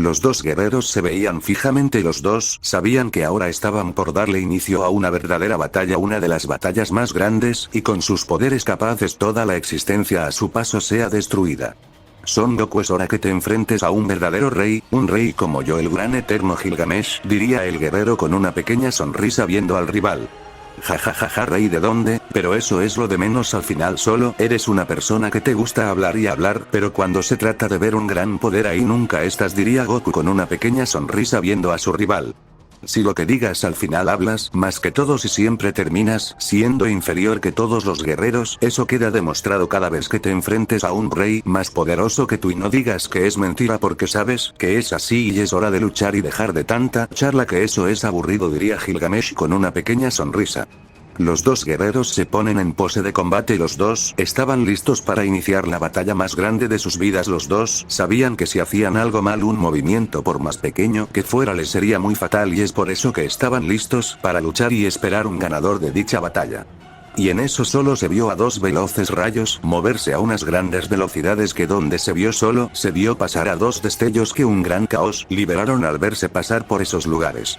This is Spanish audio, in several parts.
Los dos guerreros se veían fijamente y los dos sabían que ahora estaban por darle inicio a una verdadera batalla, una de las batallas más grandes, y con sus poderes capaces toda la existencia a su paso sea destruida. Son Goku, es hora que te enfrentes a un verdadero rey, un rey como yo, el gran eterno Gilgamesh, diría el guerrero con una pequeña sonrisa viendo al rival. Jajajaja, rey de dónde, pero eso es lo de menos, al final solo eres una persona que te gusta hablar y hablar, pero cuando se trata de ver un gran poder ahí nunca estás, diría Goku con una pequeña sonrisa viendo a su rival. Si lo que digas al final hablas más que todos y siempre terminas siendo inferior que todos los guerreros, eso queda demostrado cada vez que te enfrentes a un rey más poderoso que tú, y no digas que es mentira porque sabes que es así y es hora de luchar y dejar de tanta charla, que eso es aburrido, diría Gilgamesh con una pequeña sonrisa. Los dos guerreros se ponen en pose de combate y los dos estaban listos para iniciar la batalla más grande de sus vidas. Los dos sabían que si hacían algo mal, un movimiento por más pequeño que fuera les sería muy fatal, y es por eso que estaban listos para luchar y esperar un ganador de dicha batalla. Y en eso solo se vio a dos veloces rayos moverse a unas grandes velocidades, que donde se vio solo se vio pasar a dos destellos que un gran caos liberaron al verse pasar por esos lugares.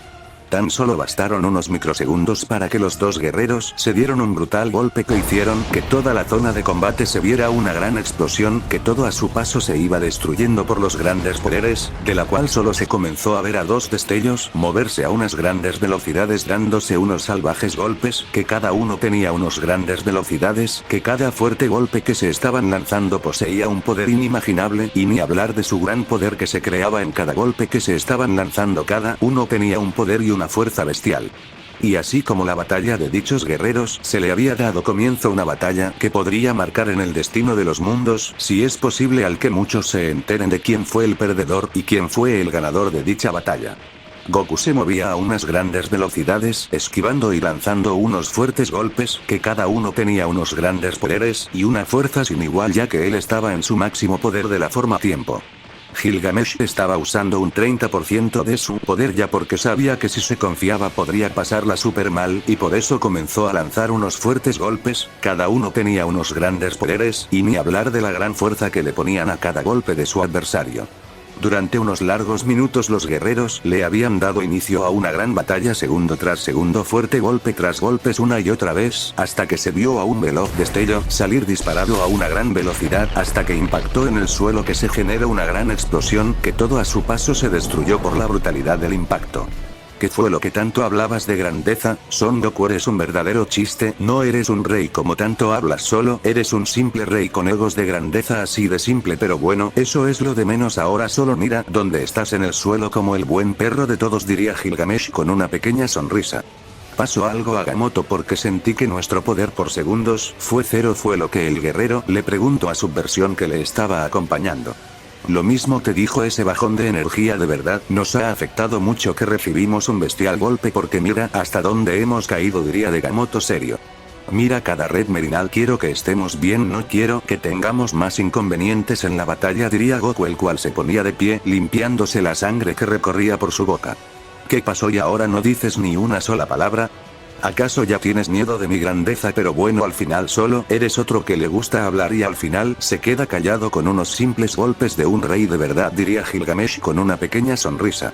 Tan solo bastaron unos microsegundos para que los dos guerreros se dieron un brutal golpe que hicieron que toda la zona de combate se viera una gran explosión, que todo a su paso se iba destruyendo por los grandes poderes, de la cual solo se comenzó a ver a dos destellos moverse a unas grandes velocidades dándose unos salvajes golpes, que cada uno tenía unos grandes velocidades, que cada fuerte golpe que se estaban lanzando poseía un poder inimaginable, y ni hablar de su gran poder que se creaba en cada golpe que se estaban lanzando. Cada uno tenía un poder y una fuerza bestial. Y así como la batalla de dichos guerreros, se le había dado comienzo una batalla que podría marcar en el destino de los mundos, si es posible, al que muchos se enteren de quién fue el perdedor y quién fue el ganador de dicha batalla. Goku se movía a unas grandes velocidades, esquivando y lanzando unos fuertes golpes, que cada uno tenía unos grandes poderes y una fuerza sin igual, ya que él estaba en su máximo poder de la forma tiempo. Gilgamesh estaba usando un 30% de su poder ya, porque sabía que si se confiaba podría pasarla súper mal, y por eso comenzó a lanzar unos fuertes golpes, cada uno tenía unos grandes poderes, y ni hablar de la gran fuerza que le ponían a cada golpe de su adversario. Durante unos largos minutos los guerreros le habían dado inicio a una gran batalla, segundo tras segundo, fuerte golpe tras golpes una y otra vez, hasta que se vio a un veloz destello salir disparado a una gran velocidad hasta que impactó en el suelo, que se generó una gran explosión, que todo a su paso se destruyó por la brutalidad del impacto. ¿Qué fue lo que tanto hablabas de grandeza, Son Goku? Eres un verdadero chiste, no eres un rey como tanto hablas, solo eres un simple rey con egos de grandeza, así de simple, pero bueno, eso es lo de menos ahora, solo mira dónde estás, en el suelo como el buen perro de todos, diría Gilgamesh con una pequeña sonrisa. Pasó algo, Agamotto, porque sentí que nuestro poder por segundos fue cero, fue lo que el guerrero le preguntó a su versión que le estaba acompañando. Lo mismo te dijo ese bajón de energía, de verdad nos ha afectado mucho que recibimos un bestial golpe, porque mira hasta dónde hemos caído, diría Agamotto serio. Mira cada red merinal, quiero que estemos bien, no quiero que tengamos más inconvenientes en la batalla, diría Goku, el cual se ponía de pie limpiándose la sangre que recorría por su boca. ¿Qué pasó y ahora no dices ni una sola palabra? ¿Acaso ya tienes miedo de mi grandeza? Pero bueno, al final solo eres otro que le gusta hablar y al final se queda callado con unos simples golpes de un rey de verdad, diría Gilgamesh con una pequeña sonrisa.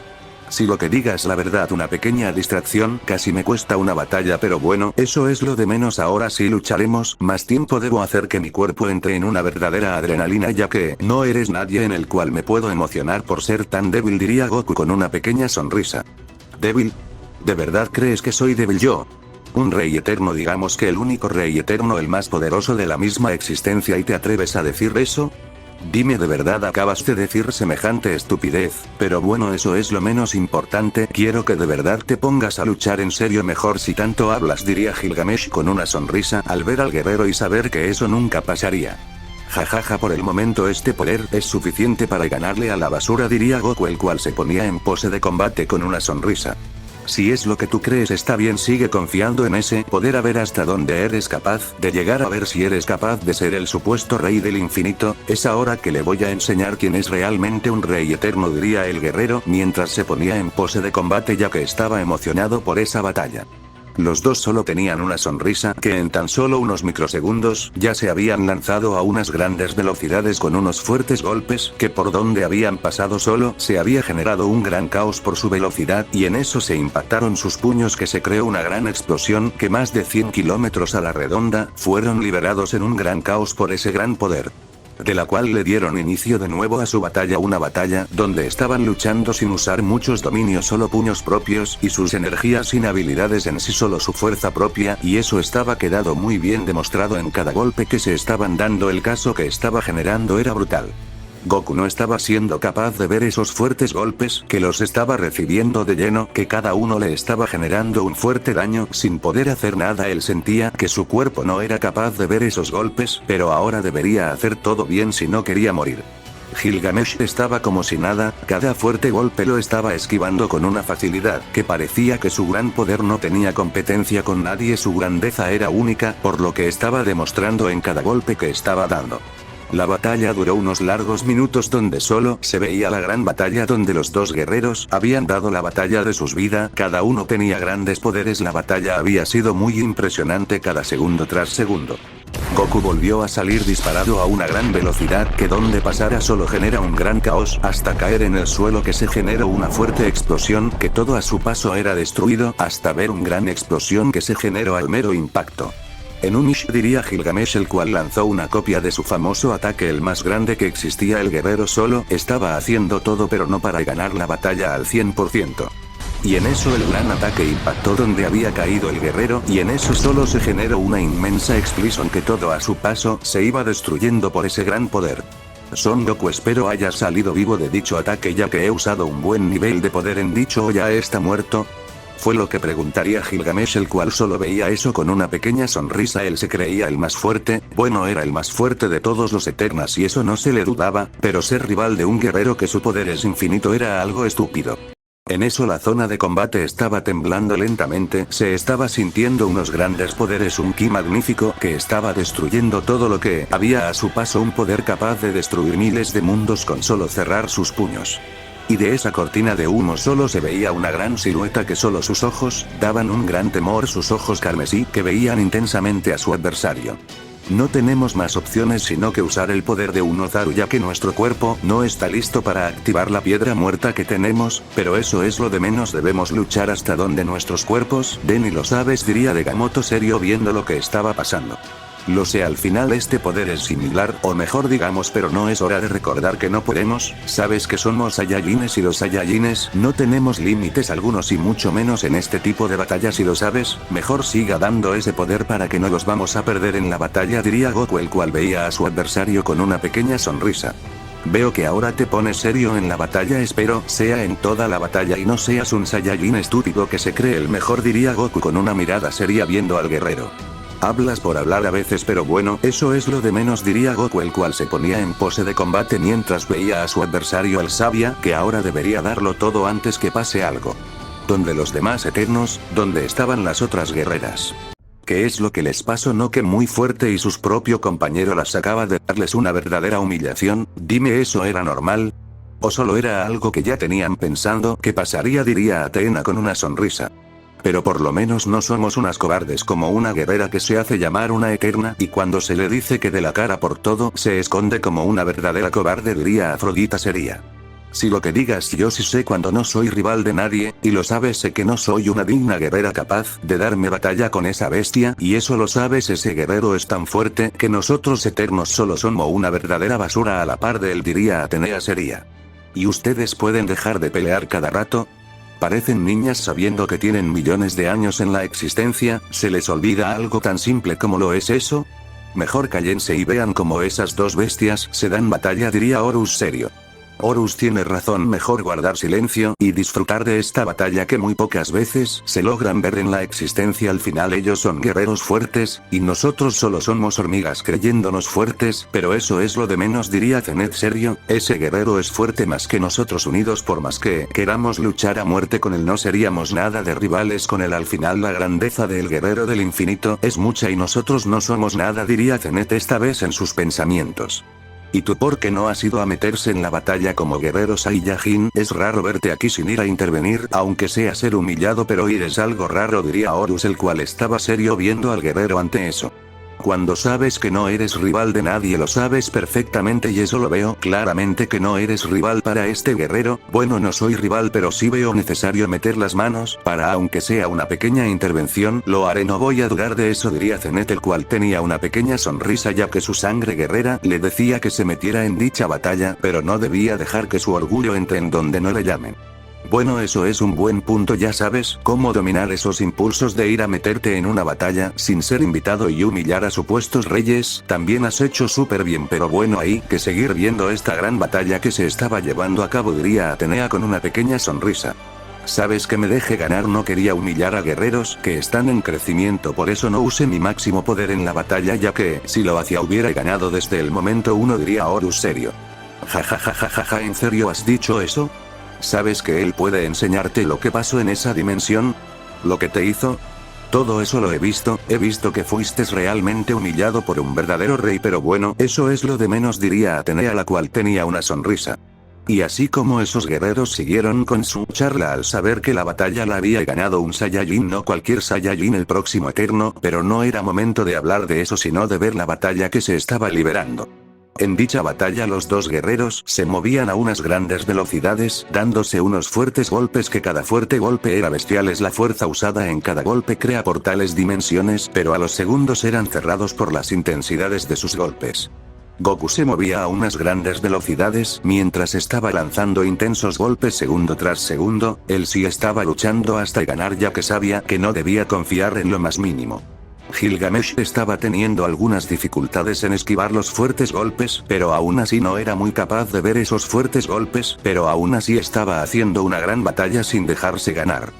Si lo que diga es la verdad, una pequeña distracción casi me cuesta una batalla, pero bueno, eso es lo de menos, ahora sí lucharemos más tiempo, debo hacer que mi cuerpo entre en una verdadera adrenalina, ya que no eres nadie en el cual me puedo emocionar por ser tan débil, diría Goku con una pequeña sonrisa. ¿Débil? ¿De verdad crees que soy débil yo? Un rey eterno, digamos que el único rey eterno, el más poderoso de la misma existencia, ¿y te atreves a decir eso? Dime, ¿de verdad acabas de decir semejante estupidez? Pero bueno, eso es lo menos importante, quiero que de verdad te pongas a luchar en serio, mejor si tanto hablas, diría Gilgamesh con una sonrisa al ver al guerrero y saber que eso nunca pasaría. Jajaja, por el momento este poder es suficiente para ganarle a la basura, diría Goku, el cual se ponía en pose de combate con una sonrisa. Si es lo que tú crees está bien, sigue confiando en ese poder, a ver hasta dónde eres capaz de llegar, a ver si eres capaz de ser el supuesto rey del infinito, es ahora que le voy a enseñar quién es realmente un rey eterno, diría el guerrero mientras se ponía en pose de combate ya que estaba emocionado por esa batalla. Los dos solo tenían una sonrisa que en tan solo unos microsegundos ya se habían lanzado a unas grandes velocidades con unos fuertes golpes que por donde habían pasado solo se había generado un gran caos por su velocidad y en eso se impactaron sus puños que se creó una gran explosión que más de 100 kilómetros a la redonda fueron liberados en un gran caos por ese gran poder. De la cual le dieron inicio de nuevo a su batalla, una batalla donde estaban luchando sin usar muchos dominios, solo puños propios y sus energías sin habilidades en sí, solo su fuerza propia, y eso estaba quedado muy bien demostrado en cada golpe que se estaban dando. El caso que estaba generando era brutal. Goku no estaba siendo capaz de ver esos fuertes golpes que los estaba recibiendo de lleno, que cada uno le estaba generando un fuerte daño sin poder hacer nada. Él sentía que su cuerpo no era capaz de ver esos golpes, pero ahora debería hacer todo bien si no quería morir. Gilgamesh estaba como si nada, cada fuerte golpe lo estaba esquivando con una facilidad que parecía que su gran poder no tenía competencia con nadie, su grandeza era única, por lo que estaba demostrando en cada golpe que estaba dando. La batalla duró unos largos minutos donde solo se veía la gran batalla donde los dos guerreros habían dado la batalla de sus vidas, cada uno tenía grandes poderes, la batalla había sido muy impresionante cada segundo tras segundo. Goku volvió a salir disparado a una gran velocidad que donde pasara solo genera un gran caos hasta caer en el suelo que se generó una fuerte explosión que todo a su paso era destruido hasta ver una gran explosión que se generó al mero impacto. En un Ish diría Gilgamesh, el cual lanzó una copia de su famoso ataque, el más grande que existía. El guerrero solo estaba haciendo todo pero no para ganar la batalla al 100%. Y en eso el gran ataque impactó donde había caído el guerrero y en eso solo se generó una inmensa explosión que todo a su paso se iba destruyendo por ese gran poder. Son Goku, espero hayas salido vivo de dicho ataque ya que he usado un buen nivel de poder en dicho, o ya está muerto. Fue lo que preguntaría Gilgamesh, el cual solo veía eso con una pequeña sonrisa. Él se creía el más fuerte, bueno, era el más fuerte de todos los Eternas y eso no se le dudaba, pero ser rival de un guerrero que su poder es infinito era algo estúpido. En eso la zona de combate estaba temblando lentamente, se estaba sintiendo unos grandes poderes, un ki magnífico que estaba destruyendo todo lo que había a su paso, un poder capaz de destruir miles de mundos con solo cerrar sus puños. Y de esa cortina de humo solo se veía una gran silueta que solo sus ojos daban un gran temor, sus ojos carmesí que veían intensamente a su adversario. No tenemos más opciones sino que usar el poder de un Ozaru ya que nuestro cuerpo no está listo para activar la piedra muerta que tenemos, pero eso es lo de menos, debemos luchar hasta donde nuestros cuerpos den, y lo sabes, diría Degamoto serio viendo lo que estaba pasando. Lo sé, al final este poder es similar, o mejor digamos, pero no es hora de recordar que no podemos, sabes que somos Saiyajines y los Saiyajines no tenemos límites algunos y mucho menos en este tipo de batallas, y lo sabes, mejor siga dando ese poder para que no los vamos a perder en la batalla, diría Goku, el cual veía a su adversario con una pequeña sonrisa. Veo que ahora te pones serio en la batalla, espero sea en toda la batalla y no seas un Saiyajin estúpido que se cree el mejor, diría Goku con una mirada seria viendo al guerrero. Hablas por hablar a veces, pero bueno, eso es lo de menos, diría Goku, el cual se ponía en pose de combate mientras veía a su adversario. Él sabía que ahora debería darlo todo antes que pase algo. Donde los demás Eternos, donde estaban las otras guerreras. ¿Qué es lo que les pasó? No, que muy fuerte y sus propio compañero las acaba de darles una verdadera humillación. Dime, ¿eso era normal? ¿O solo era algo que ya tenían pensando que pasaría? Diría Atena con una sonrisa. Pero por lo menos no somos unas cobardes como una guerrera que se hace llamar una Eterna, y cuando se le dice que dé la cara por todo, se esconde como una verdadera cobarde, diría Afrodita seria. Si lo que digas, yo sí sé cuando no soy rival de nadie, y lo sabes, sé que no soy una digna guerrera capaz de darme batalla con esa bestia, y eso lo sabes, ese guerrero es tan fuerte que nosotros Eternos solo somos una verdadera basura a la par de él, diría Atenea seria. ¿Y ustedes pueden dejar de pelear cada rato? Parecen niñas sabiendo que tienen millones de años en la existencia, ¿se les olvida algo tan simple como lo es eso? Mejor cállense y vean cómo esas dos bestias se dan batalla, diría Horus serio. Horus tiene razón, mejor guardar silencio y disfrutar de esta batalla que muy pocas veces se logran ver en la existencia. Al final ellos son guerreros fuertes, y nosotros solo somos hormigas creyéndonos fuertes, pero eso es lo de menos, diría Zenet serio, ese guerrero es fuerte más que nosotros unidos, por más que queramos luchar a muerte con él no seríamos nada de rivales con él. Al final la grandeza del guerrero del infinito es mucha y nosotros no somos nada, diría Zenet esta vez en sus pensamientos. ¿Y tú por qué no has ido a meterse en la batalla como guerrero Saiyajin? Es raro verte aquí sin ir a intervenir, aunque sea ser humillado, pero ir es algo raro, diría Horus, el cual estaba serio viendo al guerrero ante eso. Cuando sabes que no eres rival de nadie, lo sabes perfectamente, y eso lo veo claramente que no eres rival para este guerrero. Bueno, no soy rival, pero sí veo necesario meter las manos, para aunque sea una pequeña intervención, lo haré, no voy a dudar de eso, diría Zenet, el cual tenía una pequeña sonrisa ya que su sangre guerrera le decía que se metiera en dicha batalla, pero no debía dejar que su orgullo entre en donde no le llamen. Bueno, eso es un buen punto, ya sabes cómo dominar esos impulsos de ir a meterte en una batalla sin ser invitado y humillar a supuestos reyes, también has hecho súper bien, pero bueno, hay que seguir viendo esta gran batalla que se estaba llevando a cabo, diría Atenea con una pequeña sonrisa. Sabes que me deje ganar, no quería humillar a guerreros que están en crecimiento, por eso no use mi máximo poder en la batalla, ya que, si lo hacía hubiera ganado desde el momento uno, diría Horus serio. Ja, ¿en serio has dicho eso? ¿Sabes que él puede enseñarte lo que pasó en esa dimensión? ¿Lo que te hizo? Todo eso lo he visto que fuiste realmente humillado por un verdadero rey, pero bueno, eso es lo de menos, diría Atenea, la cual tenía una sonrisa. Y así como esos guerreros siguieron con su charla al saber que la batalla la había ganado un Saiyajin, no cualquier Saiyajin, el próximo Eterno, pero no era momento de hablar de eso sino de ver la batalla que se estaba liberando. En dicha batalla los dos guerreros se movían a unas grandes velocidades, dándose unos fuertes golpes que cada fuerte golpe era bestial, es la fuerza usada en cada golpe crea portales dimensiones, pero a los segundos eran cerrados por las intensidades de sus golpes. Goku se movía a unas grandes velocidades mientras estaba lanzando intensos golpes segundo tras segundo, él sí estaba luchando hasta ganar ya que sabía que no debía confiar en lo más mínimo. Gilgamesh estaba teniendo algunas dificultades en esquivar los fuertes golpes, pero aún así no era muy capaz de ver esos fuertes golpes, pero aún así estaba haciendo una gran batalla sin dejarse ganar.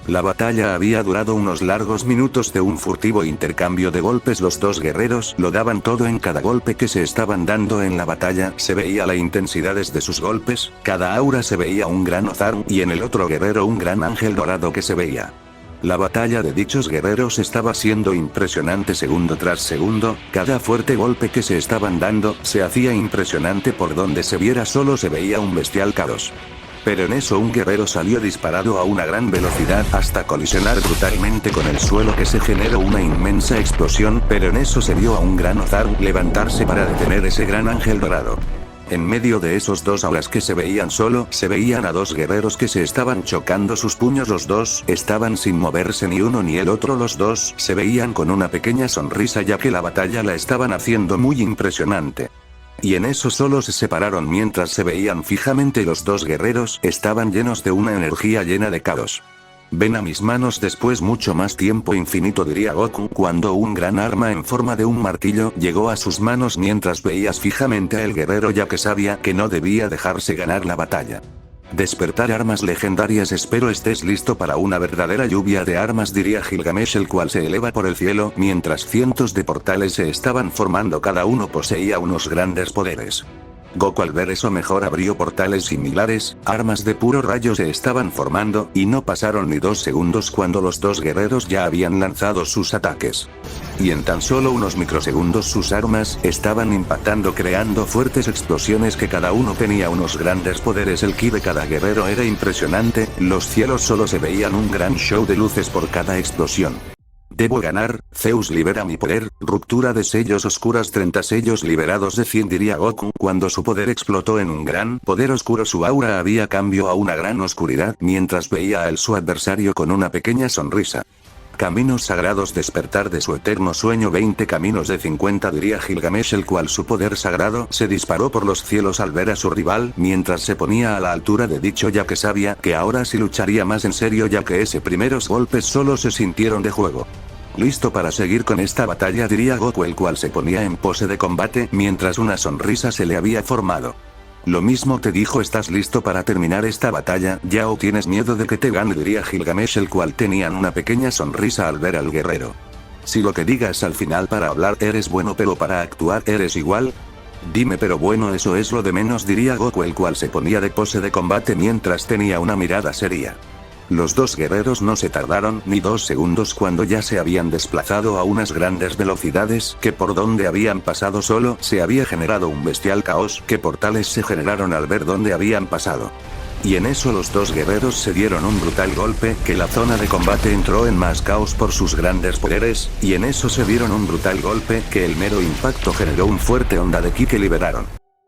La batalla había durado unos largos minutos de un furtivo intercambio de golpes, los dos guerreros lo daban todo en cada golpe que se estaban dando en la batalla, se veía la intensidad de sus golpes, cada aura se veía un gran Ozaru y en el otro guerrero un gran ángel dorado que se veía. La batalla de dichos guerreros estaba siendo impresionante segundo tras segundo, cada fuerte golpe que se estaban dando se hacía impresionante, por donde se viera solo se veía un bestial caos. Pero en eso un guerrero salió disparado a una gran velocidad hasta colisionar brutalmente con el suelo, que se generó una inmensa explosión, pero en eso se vio a un gran Ozaru levantarse para detener ese gran ángel dorado. En medio de esos dos auras que se veían solo, se veían a dos guerreros que se estaban chocando sus puños, los dos estaban sin moverse ni uno ni el otro, los dos se veían con una pequeña sonrisa ya que la batalla la estaban haciendo muy impresionante. Y en eso solo se separaron mientras se veían fijamente, los dos guerreros estaban llenos de una energía llena de caos. Ven a mis manos después mucho más tiempo infinito, diría Goku cuando un gran arma en forma de un martillo llegó a sus manos mientras veías fijamente al guerrero ya que sabía que no debía dejarse ganar la batalla. Despertar armas legendarias, espero estés listo para una verdadera lluvia de armas, diría Gilgamesh, el cual se eleva por el cielo mientras cientos de portales se estaban formando, cada uno poseía unos grandes poderes. Goku al ver eso mejor abrió portales similares, armas de puro rayo se estaban formando, y no pasaron ni 2 segundos cuando los dos guerreros ya habían lanzado sus ataques. Y en tan solo unos microsegundos sus armas estaban impactando creando fuertes explosiones que cada uno tenía unos grandes poderes, el ki de cada guerrero era impresionante, los cielos solo se veían un gran show de luces por cada explosión. Debo ganar, Zeus libera mi poder, ruptura de sellos oscuras, 30 sellos liberados de 100, diría Goku cuando su poder explotó en un gran poder oscuro, su aura había cambio a una gran oscuridad mientras veía a su adversario con una pequeña sonrisa. Caminos sagrados, despertar de su eterno sueño, 20 caminos de 50, diría Gilgamesh, el cual su poder sagrado se disparó por los cielos al ver a su rival mientras se ponía a la altura de dicho ya que sabía que ahora sí lucharía más en serio ya que ese primeros golpes solo se sintieron de juego. Listo para seguir con esta batalla, diría Goku el cual se ponía en pose de combate mientras una sonrisa se le había formado. Lo mismo te dijo, ¿estás listo para terminar esta batalla ya o tienes miedo de que te gane?, diría Gilgamesh el cual tenía una pequeña sonrisa al ver al guerrero. Si lo que digas al final para hablar eres bueno pero para actuar eres igual. Dime, pero bueno, eso es lo de menos, diría Goku el cual se ponía de pose de combate mientras tenía una mirada seria. Los dos guerreros no se tardaron ni 2 segundos cuando ya se habían desplazado a unas grandes velocidades que por donde habían pasado solo se había generado un bestial caos que portales se generaron al ver dónde habían pasado. Y en eso los dos guerreros se dieron un brutal golpe que la zona de combate entró en más caos por sus grandes poderes, y en eso se dieron un brutal golpe que el mero impacto generó un fuerte onda de ki que liberaron.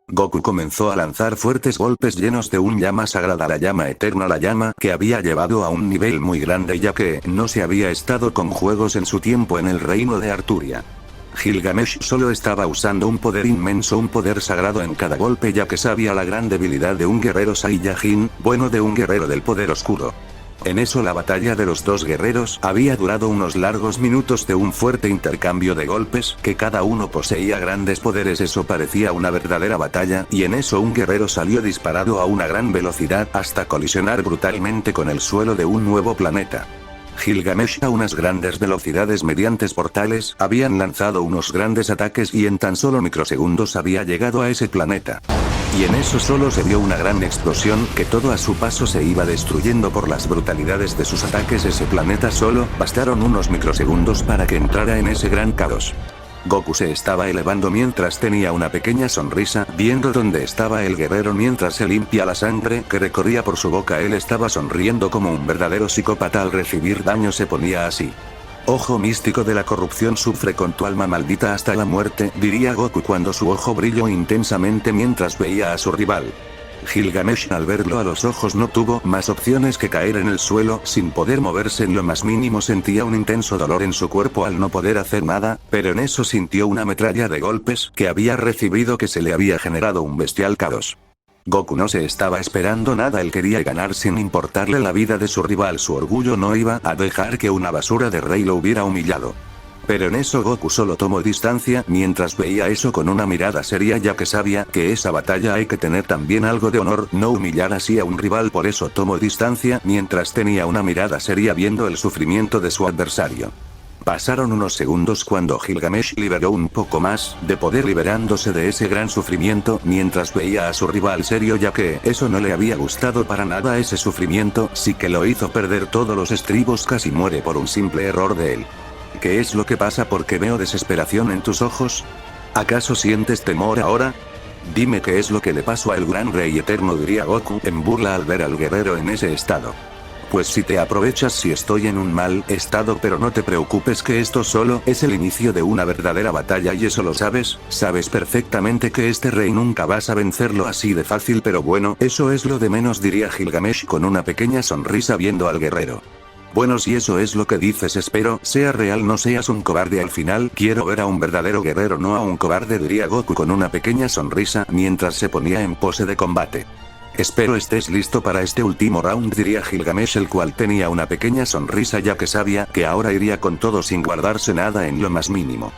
Goku comenzó a lanzar fuertes golpes llenos de un llama sagrada, la llama eterna, la llama que había llevado a un nivel muy grande ya que no se había estado con juegos en su tiempo en el reino de Arturia. Gilgamesh solo estaba usando un poder inmenso, un poder sagrado en cada golpe ya que sabía la gran debilidad de un guerrero Saiyajin, bueno, de un guerrero del poder oscuro. En eso la batalla de los dos guerreros había durado unos largos minutos de un fuerte intercambio de golpes, que cada uno poseía grandes poderes, eso parecía una verdadera batalla, y en eso un guerrero salió disparado a una gran velocidad hasta colisionar brutalmente con el suelo de un nuevo planeta. Gilgamesh a unas grandes velocidades mediante portales habían lanzado unos grandes ataques y en tan solo microsegundos había llegado a ese planeta. Y en eso solo se vio una gran explosión que todo a su paso se iba destruyendo por las brutalidades de sus ataques. Ese planeta solo bastaron unos microsegundos para que entrara en ese gran caos. Goku se estaba elevando mientras tenía una pequeña sonrisa, viendo dónde estaba el guerrero mientras se limpia la sangre que recorría por su boca. Él estaba sonriendo como un verdadero psicópata al recibir daño, se ponía así. Ojo místico de la corrupción, sufre con tu alma maldita hasta la muerte, diría Goku cuando su ojo brilló intensamente mientras veía a su rival. Gilgamesh al verlo a los ojos no tuvo más opciones que caer en el suelo sin poder moverse en lo más mínimo. Sentía un intenso dolor en su cuerpo al no poder hacer nada, pero en eso sintió una metralla de golpes que había recibido que se le había generado un bestial caos. Goku no se estaba esperando nada, él quería ganar sin importarle la vida de su rival, su orgullo no iba a dejar que una basura de rey lo hubiera humillado. Pero en eso Goku solo tomó distancia mientras veía eso con una mirada seria ya que sabía que esa batalla hay que tener también algo de honor, no humillar así a un rival, por eso tomó distancia mientras tenía una mirada seria viendo el sufrimiento de su adversario. Pasaron unos segundos cuando Gilgamesh liberó un poco más de poder liberándose de ese gran sufrimiento mientras veía a su rival serio ya que eso no le había gustado para nada, ese sufrimiento sí que lo hizo perder todos los estribos, casi muere por un simple error de él. ¿Qué es lo que pasa? Porque veo desesperación en tus ojos. ¿Acaso sientes temor ahora? Dime qué es lo que le pasó al gran rey eterno, diría Goku en burla al ver al guerrero en ese estado. Pues si te aprovechas si estoy en un mal estado, pero no te preocupes que esto solo es el inicio de una verdadera batalla y eso lo sabes, sabes perfectamente que este rey nunca vas a vencerlo así de fácil, pero bueno, eso es lo de menos, diría Gilgamesh con una pequeña sonrisa viendo al guerrero. Bueno, si eso es lo que dices, espero sea real, no seas un cobarde, al final quiero ver a un verdadero guerrero, no a un cobarde, diría Goku con una pequeña sonrisa mientras se ponía en pose de combate. Espero estés listo para este último round, diría Gilgamesh, el cual tenía una pequeña sonrisa ya que sabía que ahora iría con todo sin guardarse nada en lo más mínimo.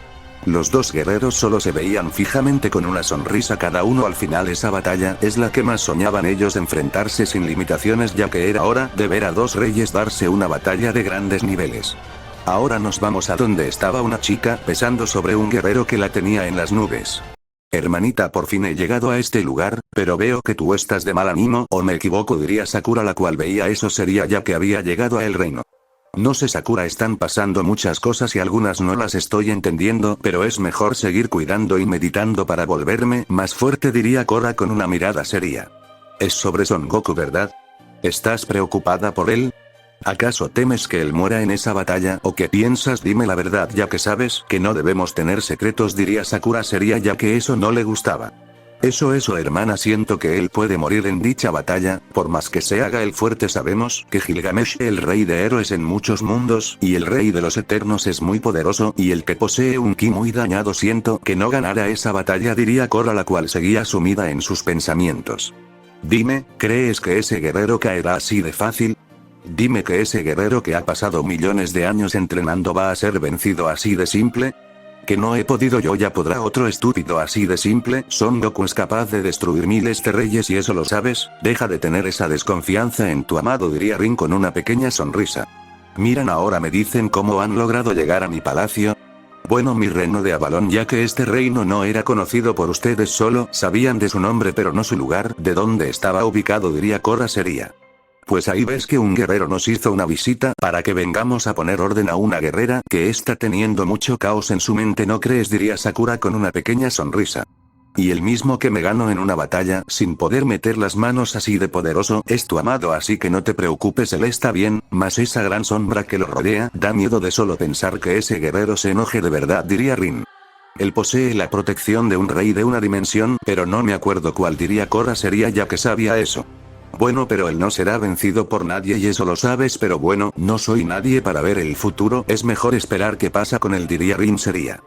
Los dos guerreros solo se veían fijamente con una sonrisa cada uno. Al final esa batalla es la que más soñaban ellos, enfrentarse sin limitaciones ya que era hora de ver a dos reyes darse una batalla de grandes niveles. Ahora nos vamos a donde estaba una chica pesando sobre un guerrero que la tenía en las nubes. Hermanita, por fin he llegado a este lugar, pero veo que tú estás de mal ánimo, o me equivoco, diría Sakura, la cual veía eso sería ya que había llegado a el reino. No sé, Sakura, están pasando muchas cosas y algunas no las estoy entendiendo, pero es mejor seguir cuidando y meditando para volverme más fuerte, diría Korra con una mirada seria. Es sobre Son Goku, ¿verdad? ¿Estás preocupada por él? ¿Acaso temes que él muera en esa batalla o qué piensas? Dime la verdad ya que sabes que no debemos tener secretos, diría Sakura seria ya que eso no le gustaba. Eso, hermana, siento que él puede morir en dicha batalla, por más que se haga el fuerte. Sabemos que Gilgamesh, el rey de héroes en muchos mundos, y el rey de los eternos es muy poderoso, y el que posee un ki muy dañado, siento que no ganará esa batalla, diría Korra, la cual seguía sumida en sus pensamientos. Dime, ¿crees que ese guerrero caerá así de fácil? Dime que ese guerrero que ha pasado millones de años entrenando va a ser vencido así de simple. Que no he podido yo, ya podrá otro estúpido así de simple. Son Goku es capaz de destruir miles de reyes y eso lo sabes. Deja de tener esa desconfianza en tu amado, diría Rin con una pequeña sonrisa. Miran, ahora me dicen cómo han logrado llegar a mi palacio. Bueno, mi reino de Avalon, ya que este reino no era conocido por ustedes, solo sabían de su nombre pero no su lugar, de dónde estaba ubicado, diría Korra seria. Pues ahí ves que un guerrero nos hizo una visita para que vengamos a poner orden a una guerrera que está teniendo mucho caos en su mente, ¿no crees?, diría Sakura con una pequeña sonrisa. Y el mismo que me ganó en una batalla sin poder meter las manos así de poderoso es tu amado, así que no te preocupes, él está bien, mas esa gran sombra que lo rodea da miedo de solo pensar que ese guerrero se enoje de verdad, diría Rin. Él posee la protección de un rey de una dimensión, pero no me acuerdo cuál, diría Korra seria, ya que sabía eso. Bueno, pero él no será vencido por nadie y eso lo sabes, pero bueno, no soy nadie para ver el futuro, es mejor esperar qué pasa con él, diría Rin seria.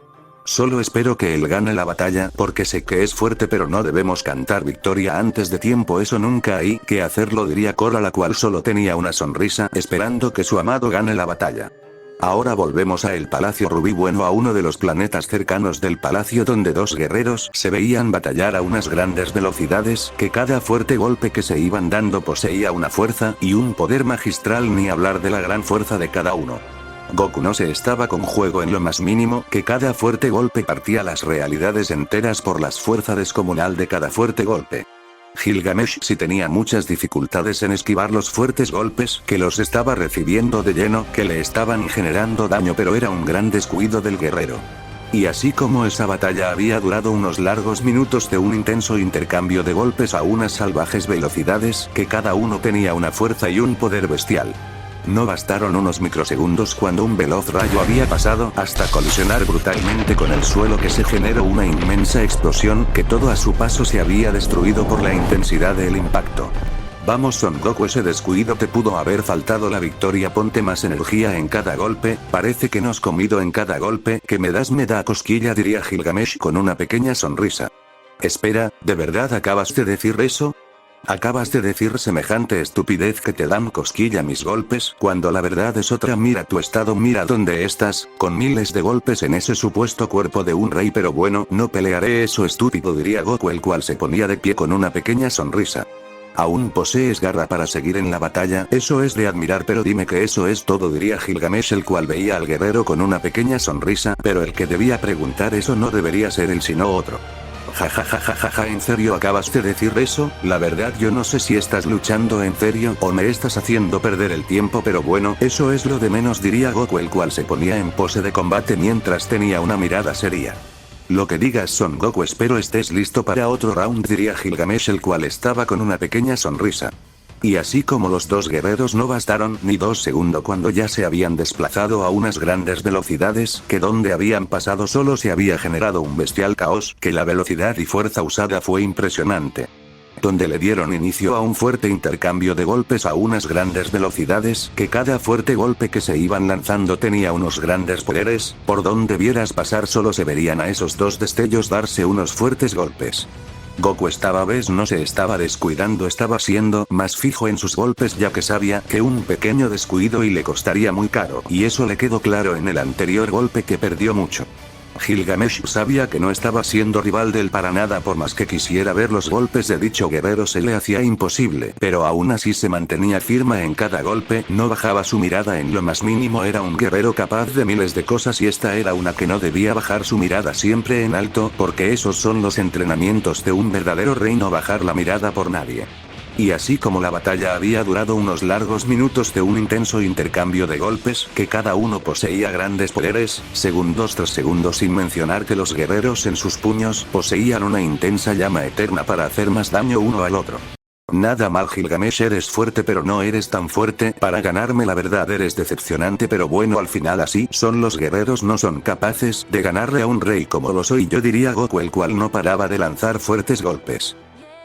Solo espero que él gane la batalla, porque sé que es fuerte, pero no debemos cantar victoria antes de tiempo, eso nunca hay que hacerlo, diría Korra, la cual solo tenía una sonrisa, esperando que su amado gane la batalla. Ahora volvemos a el Palacio Rubí, bueno, a uno de los planetas cercanos del palacio, donde dos guerreros se veían batallar a unas grandes velocidades, que cada fuerte golpe que se iban dando poseía una fuerza y un poder magistral, ni hablar de la gran fuerza de cada uno. Goku no se estaba con juego en lo más mínimo, que cada fuerte golpe partía las realidades enteras por la fuerza descomunal de cada fuerte golpe. Gilgamesh sí tenía muchas dificultades en esquivar los fuertes golpes que los estaba recibiendo de lleno, que le estaban generando daño, pero era un gran descuido del guerrero. Y así como esa batalla había durado unos largos minutos de un intenso intercambio de golpes a unas salvajes velocidades, que cada uno tenía una fuerza y un poder bestial. No bastaron unos microsegundos cuando un veloz rayo había pasado hasta colisionar brutalmente con el suelo, que se generó una inmensa explosión que todo a su paso se había destruido por la intensidad del impacto. Vamos Son Goku, ese descuido te pudo haber faltado la victoria, ponte más energía en cada golpe, parece que nos comido en cada golpe que me da cosquilla, diría Gilgamesh con una pequeña sonrisa. Espera, ¿de verdad acabas de decir eso? ¿Acabas de decir semejante estupidez que te dan cosquilla mis golpes, cuando la verdad es otra? Mira tu estado, mira dónde estás, con miles de golpes en ese supuesto cuerpo de un rey, pero bueno, no pelearé eso, estúpido, diría Goku, el cual se ponía de pie con una pequeña sonrisa. Aún posees garra para seguir en la batalla, eso es de admirar, pero dime que eso es todo, diría Gilgamesh, el cual veía al guerrero con una pequeña sonrisa, pero el que debía preguntar eso no debería ser él sino otro. Ja, ¿en serio acabas de decir eso? La verdad yo no sé si estás luchando en serio o me estás haciendo perder el tiempo, pero bueno, eso es lo de menos, diría Goku, el cual se ponía en pose de combate mientras tenía una mirada seria. Lo que digas Son Goku, espero estés listo para otro round, diría Gilgamesh, el cual estaba con una pequeña sonrisa. Y así como los dos guerreros no bastaron ni 2 segundos cuando ya se habían desplazado a unas grandes velocidades, que donde habían pasado solo se había generado un bestial caos, que la velocidad y fuerza usada fue impresionante. Donde le dieron inicio a un fuerte intercambio de golpes a unas grandes velocidades, que cada fuerte golpe que se iban lanzando tenía unos grandes poderes, por donde vieras pasar solo se verían a esos dos destellos darse unos fuertes golpes. Goku esta vez no se estaba descuidando, estaba siendo más fijo en sus golpes, ya que sabía que un pequeño descuido y le costaría muy caro, y eso le quedó claro en el anterior golpe que perdió mucho. Gilgamesh sabía que no estaba siendo rival de él para nada, por más que quisiera ver los golpes de dicho guerrero se le hacía imposible, pero aún así se mantenía firme en cada golpe, no bajaba su mirada en lo más mínimo, era un guerrero capaz de miles de cosas y esta era una que no debía bajar su mirada siempre en alto, porque esos son los entrenamientos de un verdadero rey, no bajar la mirada por nadie. Y así como la batalla había durado unos largos minutos de un intenso intercambio de golpes, que cada uno poseía grandes poderes, segundos tras segundos, sin mencionar que los guerreros en sus puños poseían una intensa llama eterna para hacer más daño uno al otro. Nada mal Gilgamesh, eres fuerte pero no eres tan fuerte para ganarme, la verdad eres decepcionante, pero bueno, al final así son los guerreros, no son capaces de ganarle a un rey como lo soy yo, diría Goku, el cual no paraba de lanzar fuertes golpes.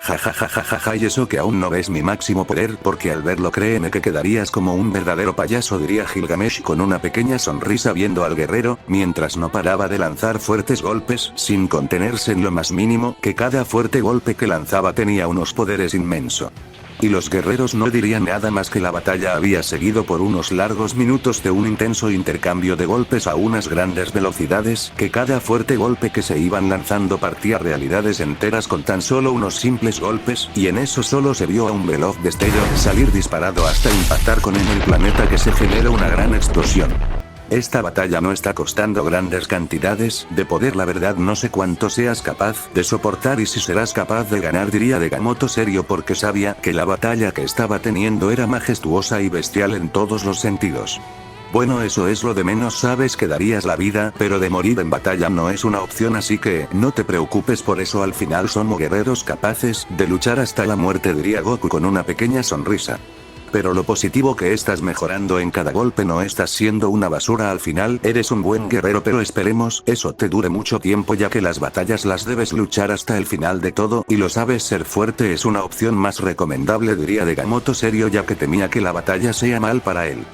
Ja, y eso que aún no ves mi máximo poder, porque al verlo créeme que quedarías como un verdadero payaso, diría Gilgamesh con una pequeña sonrisa viendo al guerrero, mientras no paraba de lanzar fuertes golpes, sin contenerse en lo más mínimo, que cada fuerte golpe que lanzaba tenía unos poderes inmensos. Y los guerreros no dirían nada más que la batalla había seguido por unos largos minutos de un intenso intercambio de golpes a unas grandes velocidades, que cada fuerte golpe que se iban lanzando partía realidades enteras con tan solo unos simples golpes, y en eso solo se vio a un veloz destello salir disparado hasta impactar con en el planeta, que se generó una gran explosión. Esta batalla no está costando grandes cantidades de poder, la verdad no sé cuánto seas capaz de soportar y si serás capaz de ganar, diría Degamoto serio porque sabía que la batalla que estaba teniendo era majestuosa y bestial en todos los sentidos. Bueno, eso es lo de menos, sabes que darías la vida, pero de morir en batalla no es una opción, así que no te preocupes por eso, al final somos guerreros capaces de luchar hasta la muerte, diría Goku con una pequeña sonrisa. Pero lo positivo que estás mejorando en cada golpe, no estás siendo una basura, al final eres un buen guerrero, pero esperemos eso te dure mucho tiempo ya que las batallas las debes luchar hasta el final de todo y lo sabes, ser fuerte es una opción más recomendable, diría Degamoto serio ya que temía que la batalla sea mal para él.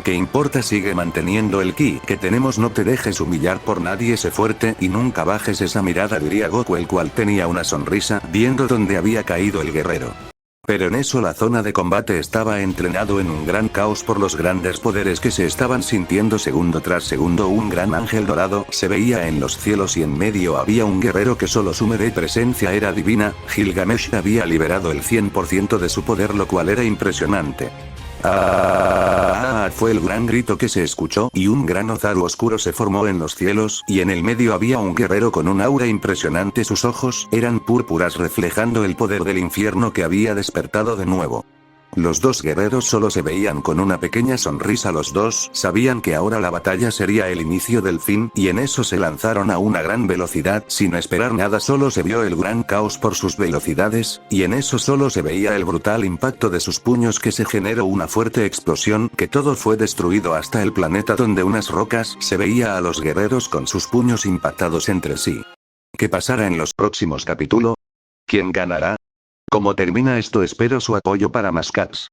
¿Qué importa? Sigue manteniendo el ki que tenemos, no te dejes humillar por nadie, sé fuerte y nunca bajes esa mirada, diría Goku, el cual tenía una sonrisa viendo dónde había caído el guerrero. Pero en eso la zona de combate estaba entrenado en un gran caos por los grandes poderes que se estaban sintiendo segundo tras segundo. Un gran ángel dorado se veía en los cielos y en medio había un guerrero que solo su mera presencia era divina. Gilgamesh había liberado el 100% de su poder, lo cual era impresionante. Fue el gran grito que se escuchó y un gran Ozaru oscuro se formó en los cielos y en el medio había un guerrero con un aura impresionante, sus ojos eran púrpuras reflejando el poder del infierno que había despertado de nuevo. Los dos guerreros solo se veían con una pequeña sonrisa, los dos sabían que ahora la batalla sería el inicio del fin y en eso se lanzaron a una gran velocidad sin esperar nada, solo se vio el gran caos por sus velocidades y en eso solo se veía el brutal impacto de sus puños que se generó una fuerte explosión que todo fue destruido hasta el planeta donde unas rocas se veía a los guerreros con sus puños impactados entre sí. ¿Qué pasará en los próximos capítulos? ¿Quién ganará? ¿Cómo termina esto? Espero su apoyo para más caps.